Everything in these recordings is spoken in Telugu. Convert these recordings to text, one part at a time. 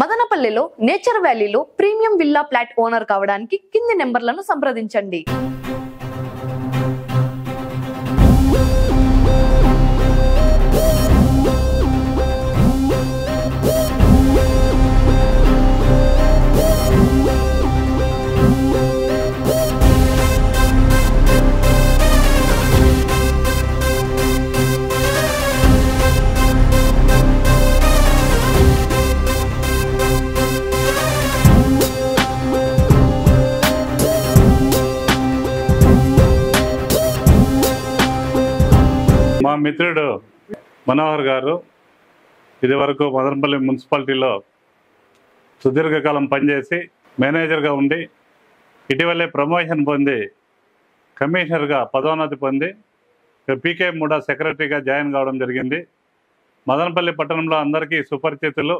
మదనపల్లిలో నేచర్ వ్యాలీలో ప్రీమియం విల్లా ఫ్లాట్ ఓనర్ కావడానికి కింది నెంబర్లను సంప్రదించండి. మా మిత్రుడు మనోహర్ గారు ఇదివరకు మదనపల్లి మున్సిపాలిటీలో సుదీర్ఘకాలం పనిచేసి మేనేజర్గా ఉండి ఇటీవలే ప్రమోషన్ పొంది కమిషనర్గా పదోన్నతి పొంది పీకే మూడా సెక్రటరీగా జాయిన్ కావడం జరిగింది. మదనపల్లి పట్టణంలో అందరికీ సుపరిచితులు.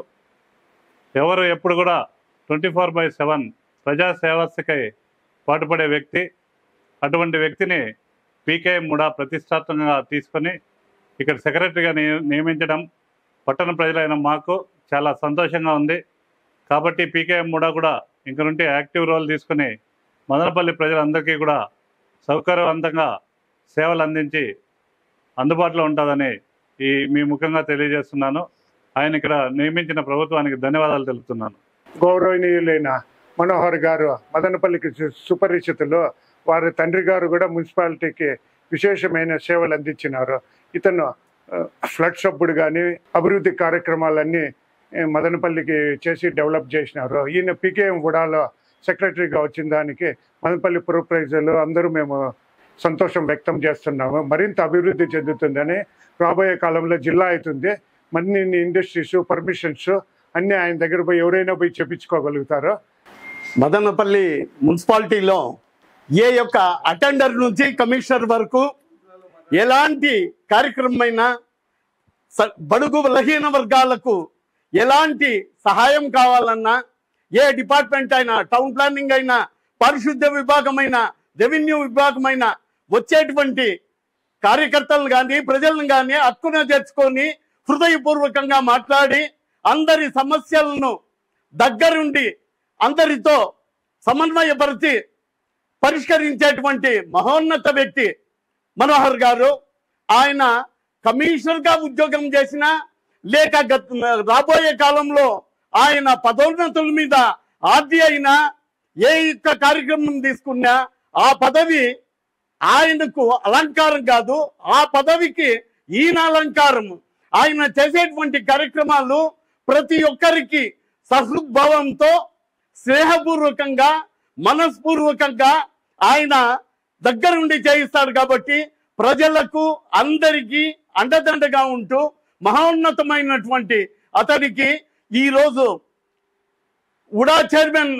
ఎవరు ఎప్పుడు కూడా 24/7 ప్రజాసేవకై పాటుపడే వ్యక్తి. అటువంటి వ్యక్తిని పీకే మూడా ప్రతిష్టాత్మకంగా తీసుకొని ఇక్కడ సెక్రటరీగా నియమించడం పట్టణ ప్రజలైన మాకు చాలా సంతోషంగా ఉంది. కాబట్టి పీకే మూడా కూడా ఇంక నుండి యాక్టివ్ రోల్ తీసుకుని మదనపల్లి ప్రజలందరికీ కూడా సౌకర్యవంతంగా సేవలు అందించి అందుబాటులో ఉంటుందని మీ ముఖంగా తెలియజేస్తున్నాను. ఆయన ఇక్కడ నియమించిన ప్రభుత్వానికి ధన్యవాదాలు తెలుపుతున్నాను. గౌరవనీయులైన మనోహర్ గారు మదనపల్లికి సుపరిచితులు. వారి తండ్రి గారు కూడా మున్సిపాలిటీకి విశేషమైన సేవలు అందించినారు. ఇతను ఫ్లడ్ సబ్బుడు కానీ అభివృద్ధి కార్యక్రమాలన్నీ మదనపల్లికి చేసి డెవలప్ చేసినారు. ఈయన పీకేఎం వుడాలో సెక్రటరీగా వచ్చిన దానికి మదనపల్లి పుర ప్రజలు అందరూ మేము సంతోషం వ్యక్తం చేస్తున్నాము. మరింత అభివృద్ధి చెందుతుందని, రాబోయే కాలంలో జిల్లా అవుతుంది. మరిన్ని ఇండస్ట్రీస్ పర్మిషన్స్ అన్నీ ఆయన దగ్గర పోయి ఎవరైనా పోయి చెప్పించుకోగలుగుతారు. మదనపల్లి మున్సిపాలిటీలో ఏ యొక్క అటెండర్ నుంచి కమిషనర్ వరకు ఎలాంటి కార్యక్రమమైనా బడుగు బలహీన వర్గాలకు ఎలాంటి సహాయం కావాలన్నా, ఏ డిపార్ట్మెంట్ అయినా, టౌన్ ప్లానింగ్ అయినా, పారిశుద్ధ్య విభాగమైనా, రెవెన్యూ విభాగమైనా వచ్చేటువంటి కార్యకర్తలను కానీ ప్రజలను కానీ హక్కున తెచ్చుకొని హృదయపూర్వకంగా మాట్లాడి అందరి సమస్యలను దగ్గరుండి అందరితో సమన్వయపరిచి పరిష్కరించేటువంటి మహోన్నత వ్యక్తి మనోహర్ గారు. ఆయన కమిషనర్గా ఉద్యోగం చేసినా లేక రాబోయే కాలంలో ఆయన పదోన్నతుల మీద ఆర్డీ అయినా ఏ యొక్క కార్యక్రమం తీసుకున్నా ఆ పదవి ఆయనకు అలంకారం కాదు, ఆ పదవికి ఈయన అలంకారం. ఆయన చేసేటువంటి కార్యక్రమాలు ప్రతి ఒక్కరికి సహృద్భావంతో స్నేహపూర్వకంగా మనస్పూర్వకంగా ఆయన దగ్గరుండి చేయిస్తాడు. కాబట్టి ప్రజలకు అందరికీ అండదండగా ఉంటూ మహోన్నతమైనటువంటి అతనికి ఈరోజు ఉడా చైర్మన్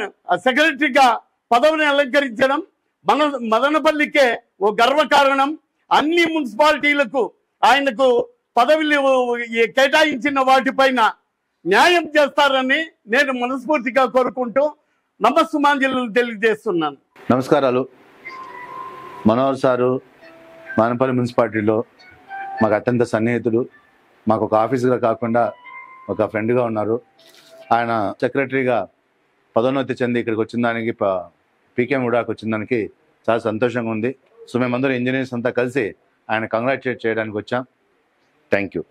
సెక్రటరీగా పదవిని అలంకరించడం మదనపల్లికే ఓ గర్వకారణం. అన్ని మున్సిపాలిటీలకు ఆయనకు పదవులు కేటాయించిన వాటిపైన న్యాయం చేస్తారని నేను మనస్ఫూర్తిగా కోరుకుంటూ నమస్సుమాంజలు తెలియజేస్తున్నాను. నమస్కారాలు. మనోహర్ సారు మదనపల్లి మున్సిపాలిటీలో మాకు అత్యంత సన్నిహితుడు. మాకు ఒక ఆఫీసుగా కాకుండా ఒక ఫ్రెండ్గా ఉన్నారు. ఆయన సెక్రటరీగా పదోన్నతి చెంది ఇక్కడికి వచ్చిన దానికి పీకే మూడాకి వచ్చిన దానికి చాలా సంతోషంగా ఉంది. సో మేమందరం ఇంజనీర్స్ అంతా కలిసి ఆయన కంగ్రాచులేట్ చేయడానికి వచ్చాం. Thank you.